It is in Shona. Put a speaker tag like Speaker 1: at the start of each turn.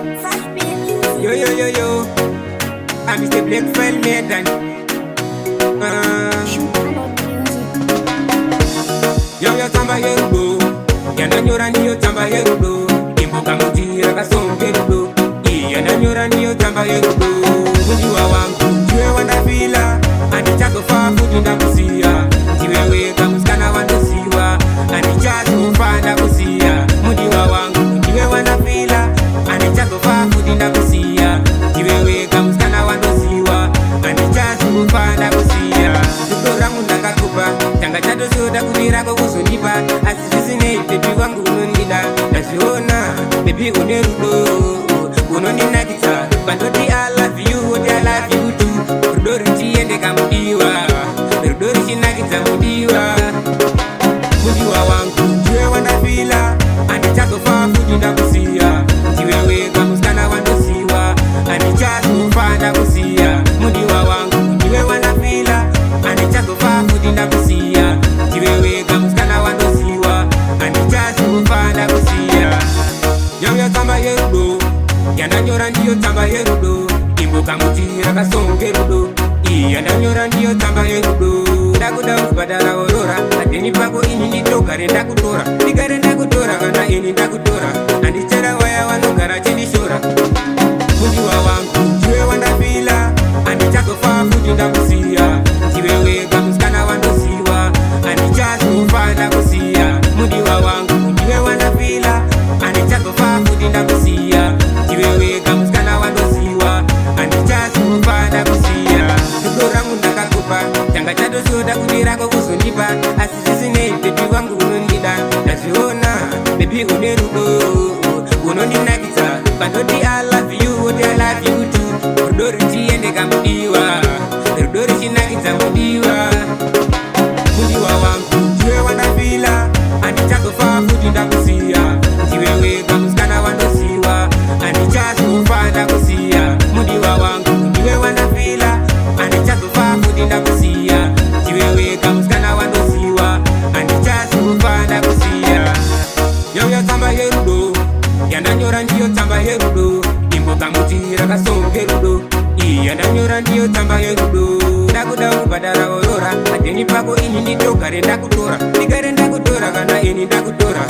Speaker 1: Yo yo yo yo, I'm Mr. Blackfell Medan. Yo tamba yerudo, yanda nyora niyo tamba yerudo. Imboka mutira kasonge rudo, yanda nyora niyo tamba yerudo. Munjiwa wangu, jiwe wandafila, anichako fafu tundakusia. Jiwewe kamuskana wandosiwa, anichako fanda kusia. Munjiwa wangu, jiwe wandafila, anichako fafu tundakusia. Jiwewe kamuskana wandosiwa, anichako fanda kusia. Tukora mundaka kupa, changa chato soda kudirako kusunipa. Asisisine baby wangu unonida, nasiona baby unerudo. Unoninakita, bandoti I love you, I love you too. Rudori chiende kamudiwa, rudori chinakita mudiwa. Mudiwa wangu, jiwe wandafila, anichako fafu tundakusia. Jiwewe kamuskana wandosiwa, anichako fanda kusia. Mudiwa wangu, jiwe wandafila, anichako fafu tundakusia. Jiwewe kamuskana wandosiwa, anichako fanda kusia. Yo tamba yerudo, yanda nyora ndiyo tamba yerudo. Imboka mutira kasonge rudo, yanda nyora ndiyo tamba yerudo. Ndakuda kubadala aurora, ateni pako ini nditoka renda kutora. Ndikarenda kutora kana ini ndakutora, andichera waya wanogara chendishora. Mundiwa wangu, jiwe wandafila, andichako fafu tundakusia. Jiwewe kamuskana wandosiwa, andichako fanda kusia. Mundiwa wangu, jiwe wandafila, anichako fafu tundakusia. Jiwewe kamuskana wandosiwa, anichako fanda kusia. Tukora mundaka kupa, changa chato soda kudirako kusunipa. Asisisine baby wangu unonida, nasiona baby unerudo. Unoninakita, bandoti I love you, I love you too. Rudori chiende kamudiwa, rudori chinakita mudiwa. Mudiwa wangu, jiwe wandafila, anichako fafu tundakusia. Jiwewe kamuskana wandosiwa, anichako fanda kusia. Mudiwa wangu, jiwe wandafila, anichako fafu tundakusia. Jiwewe kamuskana wandosiwa, anichako fanda kusia. Yo tamba yerudo, yanda nyora ndiyo tamba yerudo. Imboka mutira kasonge rudo, yanda nyora ndiyo tamba yerudo. Ndakuda kubadala aurora, ateni pako ini nditoka renda kutora. Ndikarenda kutora kana ini ndakutora.